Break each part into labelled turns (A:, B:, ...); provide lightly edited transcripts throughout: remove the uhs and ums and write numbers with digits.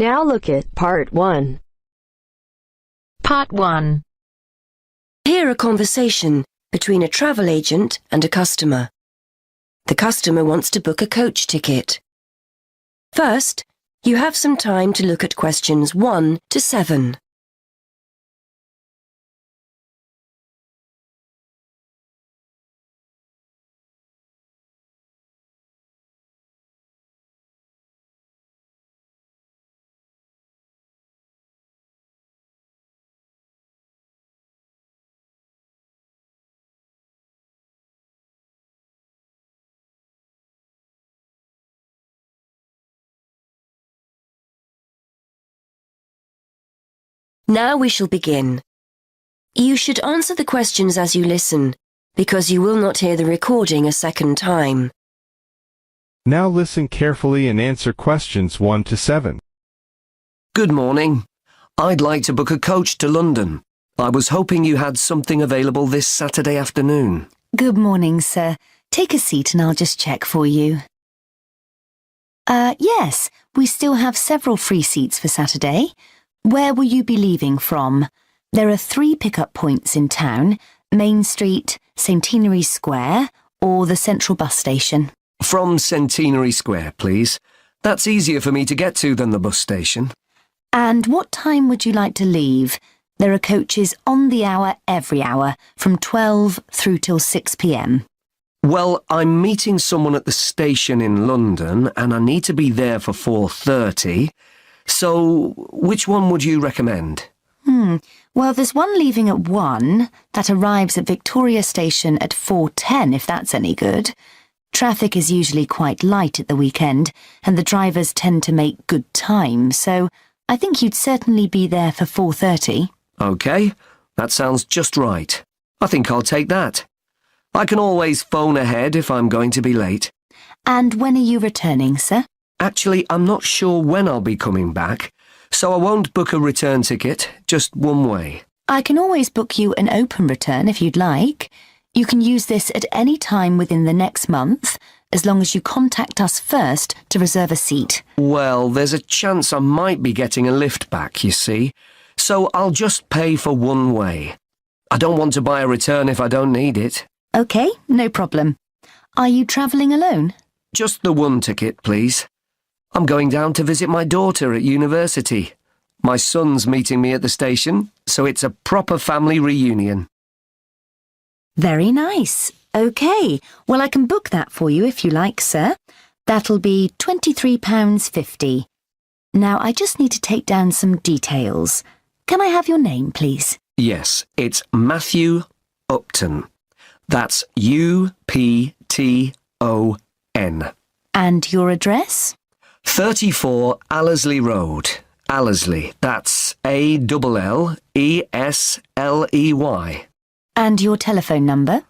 A: Now look at Part 1.
B: Part 1.
C: Hear a conversation between a travel agent and a customer. The customer wants to book a coach ticket. First, you have some time to look at questions 1 to 7. Now we shall begin. You should answer the questions as you listen, because you will not hear the recording a second time.
D: Now listen carefully and answer questions 1 to 7.
E: Good morning. I'd like to book a coach to London. I was hoping you had something available this Saturday afternoon.
F: Good morning, sir. Take a seat and I'll just check for you. Yes, we still have several free seats for Saturday. Where will you be leaving from? There are 3 pickup points in town: Main Street, Centenary Square, or the Central Bus Station.
E: From Centenary Square, please. That's easier for me to get to than the bus station.
F: And what time would you like to leave? There are coaches on the hour every hour, from 12 through till 6 p.m.
E: Well, I'm meeting someone at the station in London and I need to be there for 4:30. So, which one would you recommend?
F: Well, there's one leaving at 1 that arrives at Victoria Station at 4:10, if that's any good. Traffic is usually quite light at the weekend, and the drivers tend to make good time, so I think you'd certainly be there for 4:30.
E: OK, that sounds just right. I think I'll take that. I can always phone ahead if I'm going to be late.
F: And when are you returning, sir?
E: Actually, I'm not sure when I'll be coming back, so I won't book a return ticket, just one way.
F: I can always book you an open return if you'd like. You can use this at any time within the next month, as long as you contact us first to reserve a seat.
E: Well, there's a chance I might be getting a lift back, you see, so I'll just pay for one way. I don't want to buy a return if I don't need it.
F: OK, no problem. Are you travelling alone?
E: Just the one ticket, please. I'm going down to visit my daughter at university. My son's meeting me at the station, so it's a proper family reunion.
F: Very nice. OK, well, I can book that for you if you like, sir. That'll be £23.50. Now, I just need to take down some details. Can I have your name, please?
E: Yes, it's Matthew Upton. That's U-P-T-O-N.
F: And your address?
E: 34 Allesley Road. Allesley, that's A-L-L-E-S-L-E-Y.
F: And your telephone number?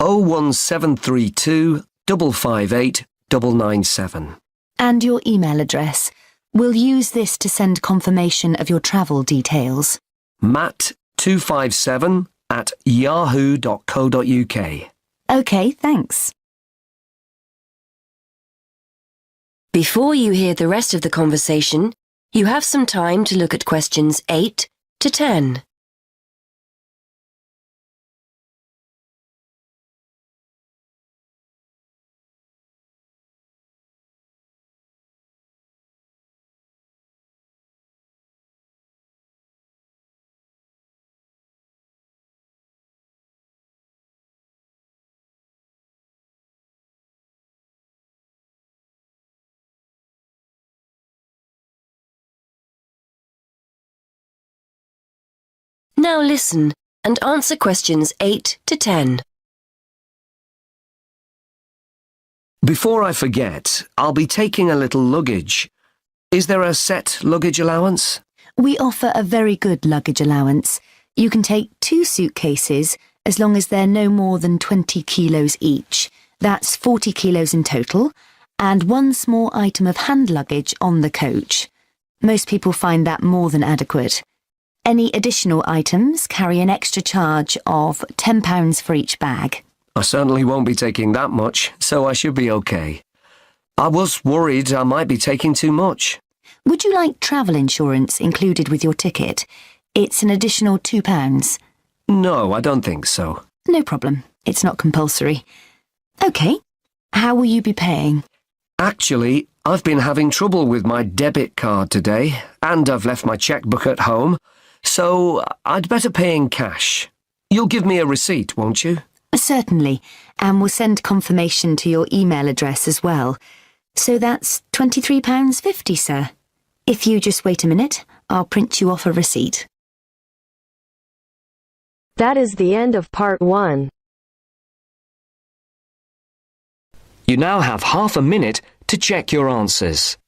E: 01732 558 997.
F: And your email address? We'll use this to send confirmation of your travel details.
E: matt257@yahoo.co.uk.
F: OK, thanks.
C: Before you hear the rest of the conversation, you have some time to look at questions 8 to 10. Now listen and answer questions 8 to 10.
E: Before I forget, I'll be taking a little luggage. Is there a set luggage allowance?
F: We offer a very good luggage allowance. You can take 2 suitcases as long as they're no more than 20 kilos each. That's 40 kilos in total, and 1 small item of hand luggage on the coach. Most people find that more than adequate. Any additional items carry an extra charge of £10 for each bag.
E: I certainly won't be taking that much, so I should be okay. I was worried I might be taking too much.
F: Would you like travel insurance included with your ticket? It's an additional £2.
E: No, I don't think so.
F: No problem. It's not compulsory. OK. How will you be paying?
E: Actually, I've been having trouble with my debit card today, and I've left my checkbook at home, so I'd better pay in cash. You'll give me a receipt, won't you?
F: Certainly, and we'll send confirmation to your email address as well. So that's £23.50, sir. If you just wait a minute, I'll print you off a receipt.
A: That is the end of part 1.
G: You now have half a minute to check your answers.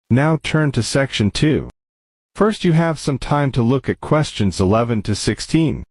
D: Now turn to section 2. First, you have some time to look at questions 11 to 16.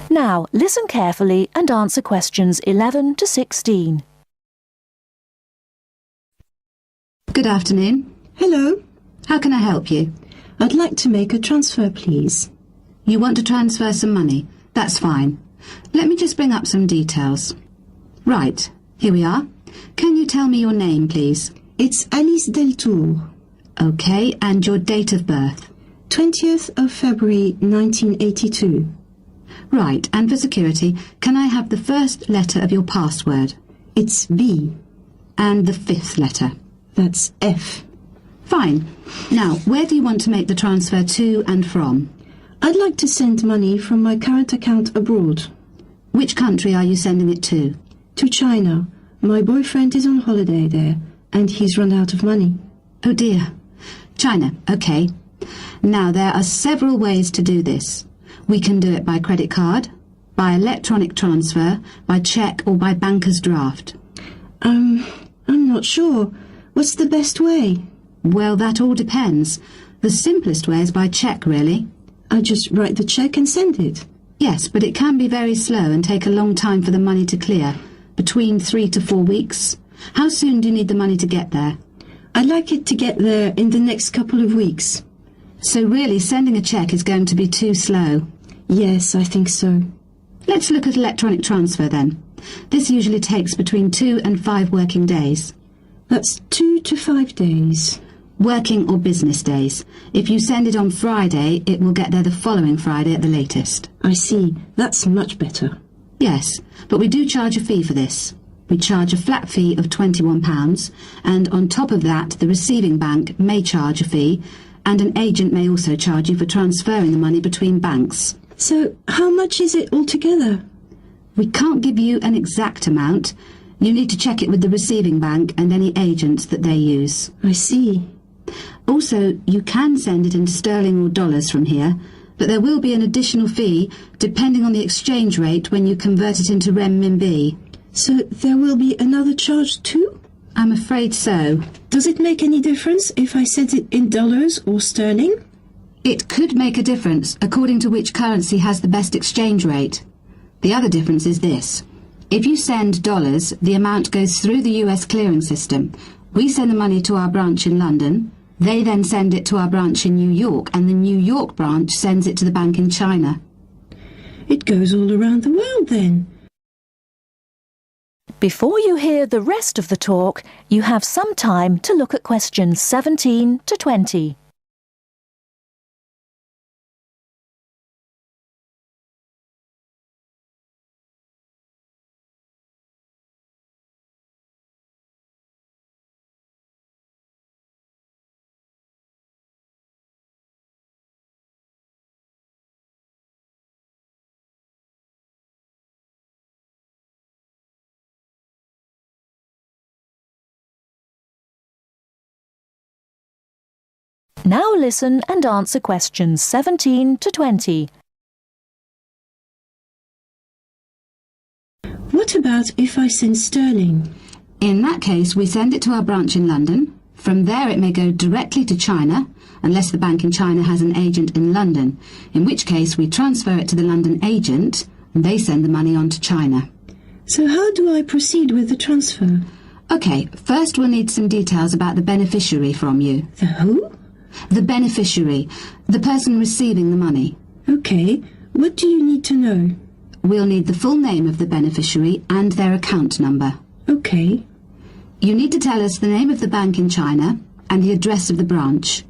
H: Now, listen carefully and answer questions 11 to 16.
I: Good afternoon.
J: Hello.
I: How can I help you?
J: I'd like to make a transfer, please.
I: You want to transfer some money? That's fine. Let me just bring up some details. Right, here we are. Can you tell me your name, please?
J: It's Alice Deltour.
I: OK, and your date of birth?
J: 20th of February 1982.
I: Right, and for security, can I have the first letter of your password?
J: It's B.
I: And the fifth letter?
J: That's F.
I: Fine. Now, where do you want to make the transfer to and from?
J: I'd like to send money from my current account abroad.
I: Which country are you sending it to?
J: To China. My boyfriend is on holiday there, and he's run out of money.
I: Oh dear. China, OK. Now, there are several ways to do this. We can do it by credit card, by electronic transfer, by cheque or by banker's draft.
J: I'm not sure. What's the best way?
I: Well, that all depends. The simplest way is by cheque, really.
J: I just write the cheque and send it.
I: Yes, but it can be very slow and take a long time for the money to clear. Between 3 to 4 weeks. How soon do you need the money to get there?
J: I'd like it to get there in the next couple of weeks.
I: So really, sending a cheque is going to be too slow?
J: Yes, I think so.
I: Let's look at electronic transfer then. This usually takes between 2 and 5 working days.
J: That's 2 to 5 days.
I: Working or business days. If you send it on Friday, it will get there the following Friday at the latest.
J: I see. That's much better.
I: Yes, but we do charge a fee for this. We charge a flat fee of £21, and on top of that, the receiving bank may charge a fee, and an agent may also charge you for transferring the money between banks.
J: So, how much is it altogether?
I: We can't give you an exact amount. You need to check it with the receiving bank and any agents that they use.
J: I see.
I: Also, you can send it in sterling or dollars from here, but there will be an additional fee depending on the exchange rate when you convert it into renminbi.
J: So there will be another charge too?
I: I'm afraid so.
J: Does it make any difference if I send it in dollars or sterling?
I: It could make a difference according to which currency has the best exchange rate. The other difference is this. If you send dollars, the amount goes through the US clearing system. We send the money to our branch in London. They then send it to our branch in New York, and the New York branch sends it to the bank in China.
J: It goes all around the world then.
H: Before you hear the rest of the talk, you have some time to look at questions 17 to 20. Now listen and answer questions 17 to 20.
J: What about if I send sterling?
I: In that case, we send it to our branch in London. From there it may go directly to China, unless the bank in China has an agent in London, in which case we transfer it to the London agent and they send the money on to China.
J: So how do I proceed with the transfer?
I: OK, first we'll need some details about the beneficiary from you.
J: The who?
I: The beneficiary, the person receiving the money.
J: OK, what do you need to know?
I: We'll need the full name of the beneficiary and their account number.
J: OK.
I: You need to tell us the name of the bank in China and the address of the branch.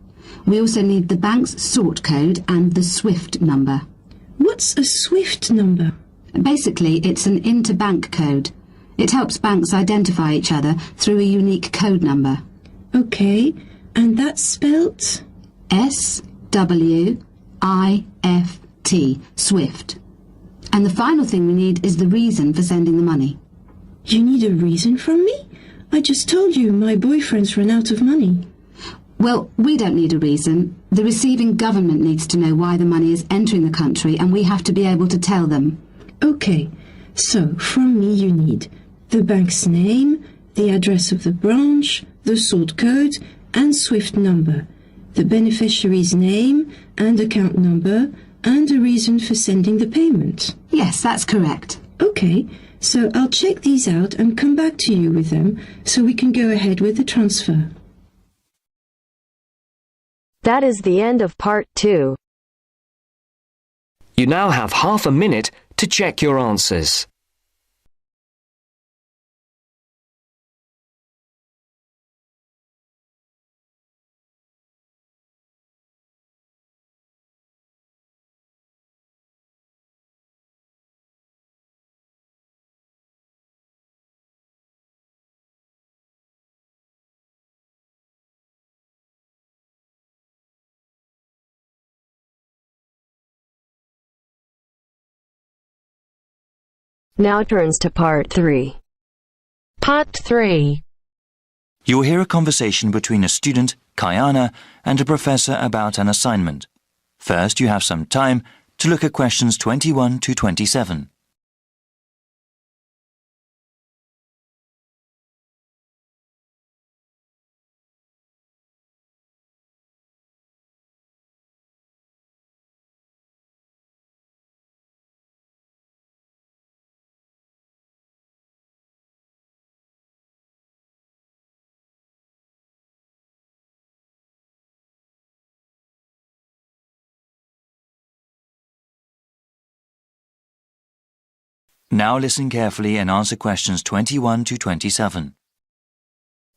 I: We also need the bank's sort code and the SWIFT number.
J: What's a SWIFT number?
I: Basically, it's an interbank code. It helps banks identify each other through a unique code number.
J: OK, and that's spelt?
I: SWIFT, SWIFT. And the final thing we need is the reason for sending the money.
J: You need a reason from me? I just told you my boyfriend's run out of money.
I: Well, we don't need a reason. The receiving government needs to know why the money is entering the country, and we have to be able to tell them.
J: OK, so from me you need the bank's name, the address of the branch, the sort code and SWIFT number, the beneficiary's name and account number, and a reason for sending the payment.
I: Yes, that's correct.
J: OK, so I'll check these out and come back to you with them so we can go ahead with the transfer.
A: That is the end of part 2.
G: You now have half a minute to check your answers.
A: Now turns to part 3.
B: Part 3.
K: You will hear a conversation between a student, Kayana, and a professor about an assignment. First, you have some time to look at questions 21 to 27. Now listen carefully and answer questions 21 to 27.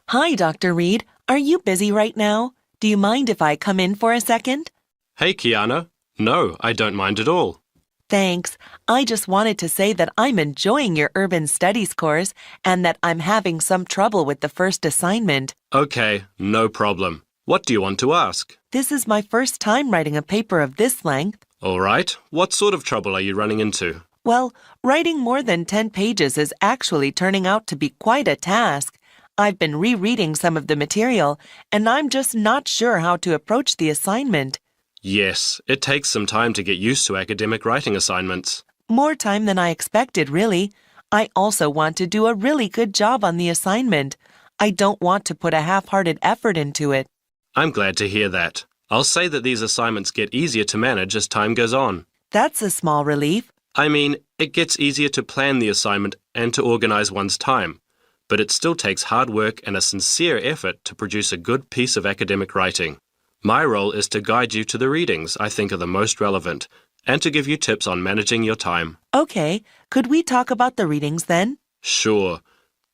L: Hi, Dr. Reed. Are you busy right now? Do you mind if I come in for a second?
M: Hey, Kiana. No, I don't mind at all.
L: Thanks. I just wanted to say that I'm enjoying your urban studies course and that I'm having some trouble with the first assignment.
M: Okay, no problem. What do you want to ask?
L: This is my first time writing a paper of this length.
M: All right. What sort of trouble are you running into?
L: Well, writing more than 10 pages is actually turning out to be quite a task. I've been rereading some of the material, and I'm just not sure how to approach the assignment.
M: Yes, it takes some time to get used to academic writing assignments.
L: More time than I expected, really. I also want to do a really good job on the assignment. I don't want to put a half-hearted effort into it.
M: I'm glad to hear that. I'll say that these assignments get easier to manage as time goes on.
L: That's a small relief.
M: I mean, it gets easier to plan the assignment and to organize one's time, but it still takes hard work and a sincere effort to produce a good piece of academic writing. My role is to guide you to the readings I think are the most relevant and to give you tips on managing your time.
L: Okay, could we talk about the readings then?
M: Sure.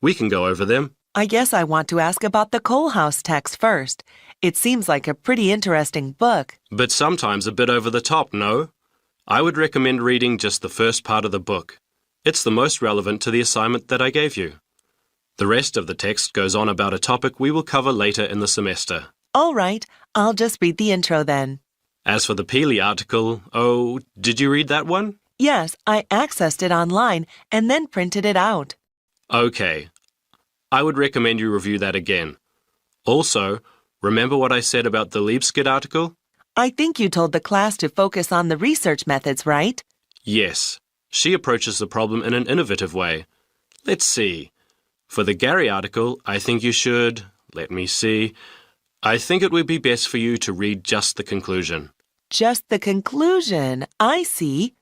M: We can go over them.
L: I guess I want to ask about the Coal House text first. It seems like a pretty interesting book.
M: But sometimes a bit over the top, no? I would recommend reading just the first part of the book. It's the most relevant to the assignment that I gave you. The rest of the text goes on about a topic we will cover later in the semester.
L: All right, I'll just read the intro then.
M: As for the Peely article, did you read that one?
L: Yes, I accessed it online and then printed it out.
M: Okay. I would recommend you review that again. Also, Remember what I said about the Liebskid article?
L: I think you told the class to focus on the research methods, right?
M: Yes. She approaches the problem in an innovative way. Let's see. For the Gary article, I think you should... Let me see. I think it would be best for you to read just the conclusion.
L: Just the conclusion. I see.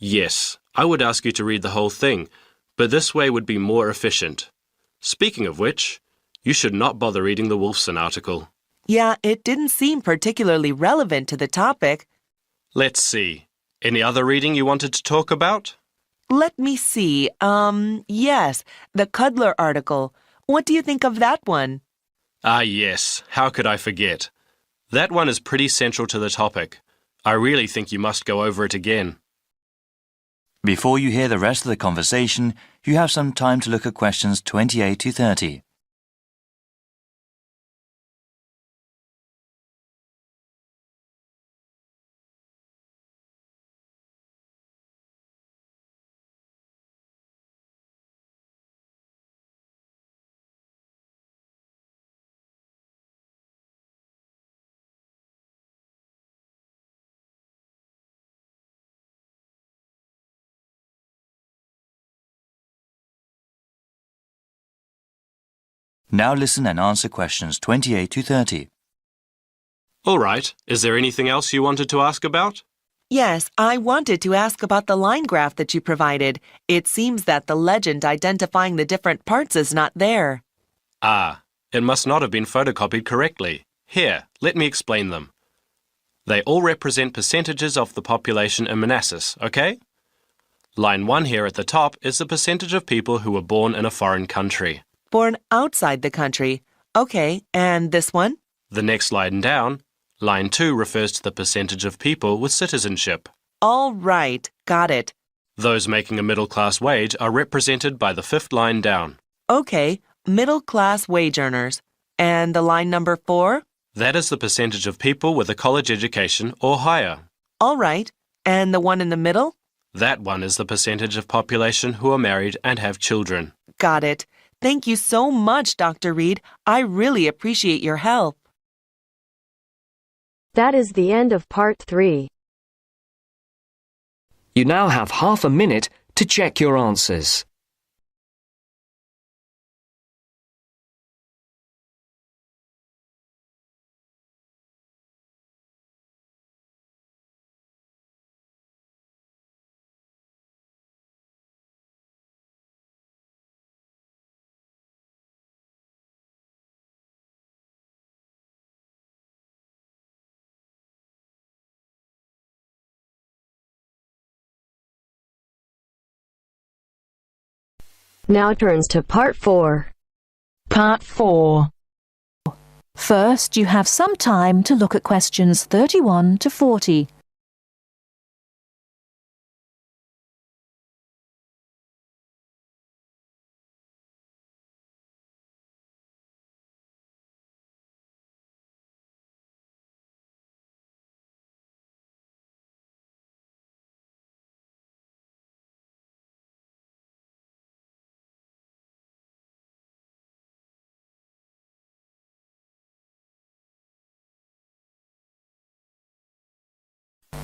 M: Yes, I would ask you to read the whole thing, but this way would be more efficient. Speaking of which, you should not bother reading the Wolfson article.
L: Yeah, it didn't seem particularly relevant to the topic.
M: Let's see. Any other reading you wanted to talk about?
L: Let me see. Yes, the Cudler article. What do you think of that one?
M: Ah, yes. How could I forget? That one is pretty central to the topic. I really think you must go over it again.
K: Before you hear the rest of the conversation, you have some time to look at questions 28 to 30. Now listen and answer questions 28 to 30.
M: All right. Is there anything else you wanted to ask about?
L: Yes, I wanted to ask about the line graph that you provided. It seems that the legend identifying the different parts is not there.
M: Ah, it must not have been photocopied correctly. Here, let me explain them. They all represent percentages of the population in Manassas, okay? Line 1 here at the top is the percentage of people who were born in a foreign country.
L: Born outside the country. Okay, and this one?
M: The next line down, line 2 refers to the percentage of people with citizenship.
L: All right, got it.
M: Those making a middle-class wage are represented by the fifth line down.
L: Okay, middle-class wage earners. And the line number 4?
M: That is the percentage of people with a college education or higher.
L: All right, and the one in the middle?
M: That one is the percentage of population who are married and have children.
L: Got it. Thank you so much, Dr. Reed. I really appreciate your help.
A: That is the end of part 3.
G: You now have half a minute to check your answers.
A: Now turns to part 4.
H: Part 4. First, you have some time to look at questions 31 to 40.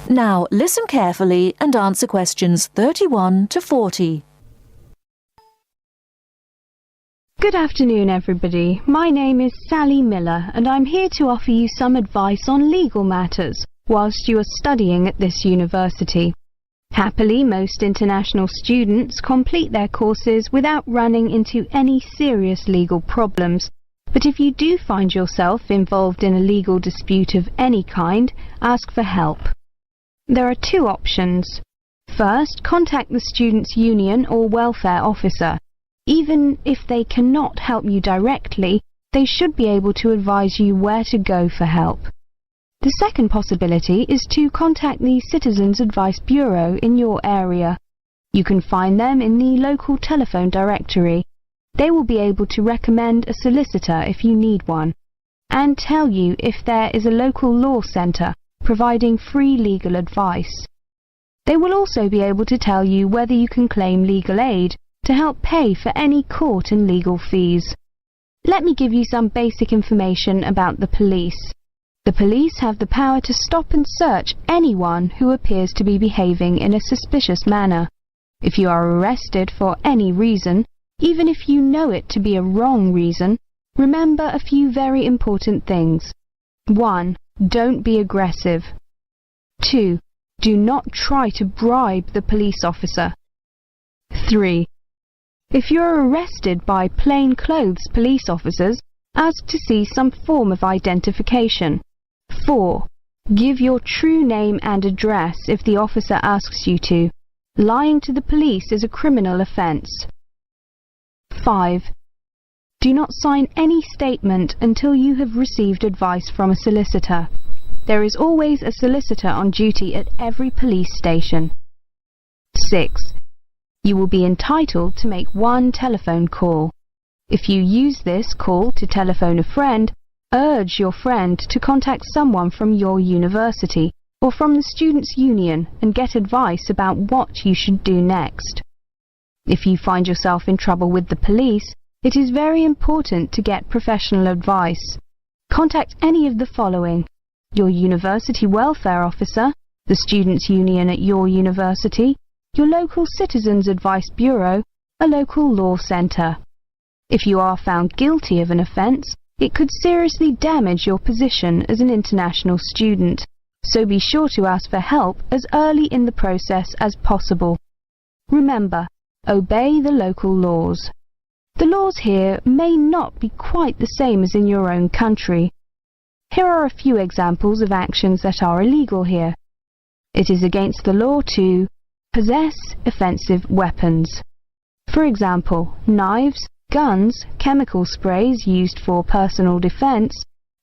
H: Now listen carefully and answer questions 31 to 40.
N: Good afternoon, everybody. My name is Sally Miller, and I'm here to offer you some advice on legal matters whilst you are studying at this university. Happily, most international students complete their courses without running into any serious legal problems. But if you do find yourself involved in a legal dispute of any kind, ask for help. There are 2 options. First, contact the students' union or welfare officer. Even if they cannot help you directly, they should be able to advise you where to go for help. The second possibility is to contact the Citizens Advice Bureau in your area. You can find them in the local telephone directory. They will be able to recommend a solicitor if you need one, and tell you if there is a local law centre providing free legal advice. They will also be able to tell you whether you can claim legal aid to help pay for any court and legal fees. Let me give you some basic information about the police. The police have the power to stop and search anyone who appears to be behaving in a suspicious manner. If you are arrested for any reason, even if you know it to be a wrong reason, remember a few very important things. 1. Don't be aggressive. 2. Do not try to bribe the police officer. 3. If you are arrested by plainclothes police officers, ask to see some form of identification. 4. Give your true name and address if the officer asks you to. Lying to the police is a criminal offence. 5. Do not sign any statement until you have received advice from a solicitor. There is always a solicitor on duty at every police station. 6. You will be entitled to make one telephone call. If you use this call to telephone a friend, urge your friend to contact someone from your university or from the Students' Union and get advice about what you should do next. If you find yourself in trouble with the police, it is very important to get professional advice. Contact any of the following: your university welfare officer, the Students' Union at your university, your local Citizens Advice Bureau, a local law centre. If you are found guilty of an offence, it could seriously damage your position as an international student, so be sure to ask for help as early in the process as possible. Remember, obey the local laws. The laws here may not be quite the same as in your own country. Here are a few examples of actions that are illegal here. It is against the law to possess offensive weapons. For example, knives, guns, chemical sprays used for personal defense.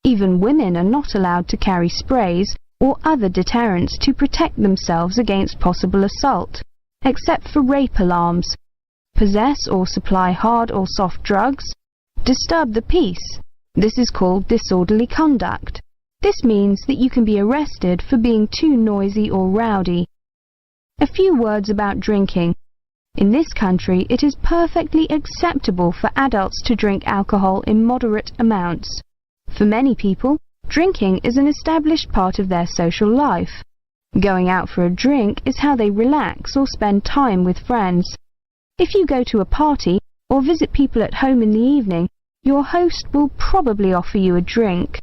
N: Even women are not allowed to carry sprays or other deterrents to protect themselves against possible assault, except for rape alarms. Possess or supply hard or soft drugs. Disturb the peace. This is called disorderly conduct. This means that you can be arrested for being too noisy or rowdy. A few words about drinking. In this country, it is perfectly acceptable for adults to drink alcohol in moderate amounts. For many people, drinking is an established part of their social life. Going out for a drink is how they relax or spend time with friends. If you go to a party or visit people at home in the evening, your host will probably offer you a drink.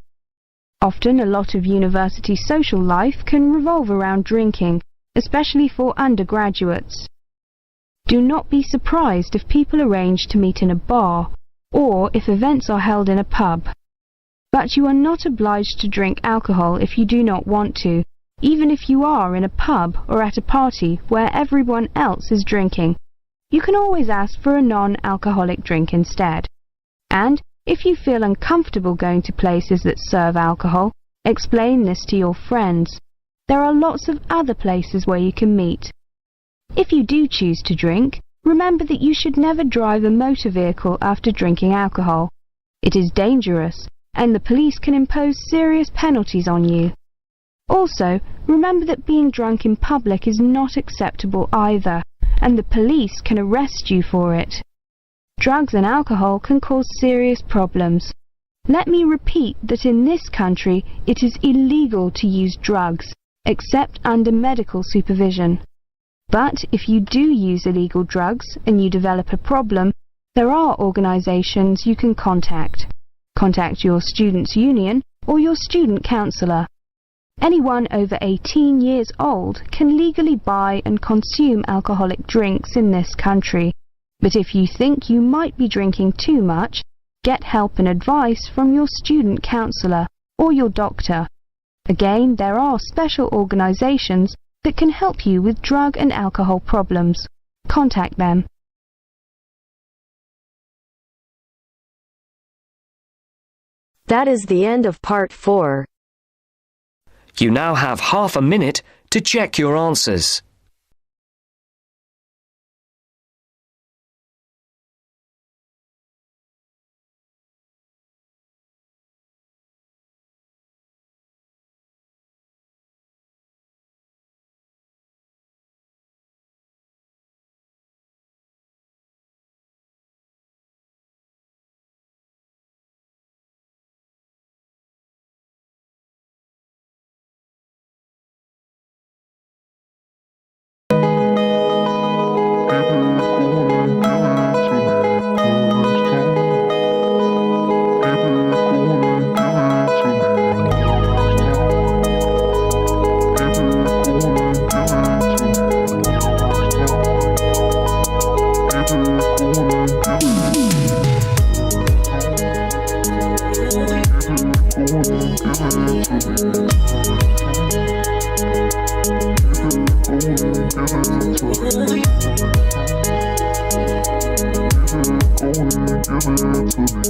N: Often a lot of university social life can revolve around drinking, especially for undergraduates. Do not be surprised if people arrange to meet in a bar, or if events are held in a pub. But you are not obliged to drink alcohol if you do not want to, even if you are in a pub or at a party where everyone else is drinking. You can always ask for a non-alcoholic drink instead. And if you feel uncomfortable going to places that serve alcohol, explain this to your friends. There are lots of other places where you can meet. If you do choose to drink, remember that you should never drive a motor vehicle after drinking alcohol. It is dangerous, and the police can impose serious penalties on you. Also, remember that being drunk in public is not acceptable either, and the police can arrest you for it. Drugs and alcohol can cause serious problems. Let me repeat that in this country it is illegal to use drugs, except under medical supervision. But if you do use illegal drugs and you develop a problem, there are organisations you can contact. Contact your students' union or your student counsellor. Anyone over 18 years old can legally buy and consume alcoholic drinks in this country. But if you think you might be drinking too much, get help and advice from your student counsellor or your doctor. Again, there are special organisations that can help you with drug and alcohol problems. Contact them.
A: That is the end of part 4.
G: You now have half a minute to check your answers.
O: Give it to me.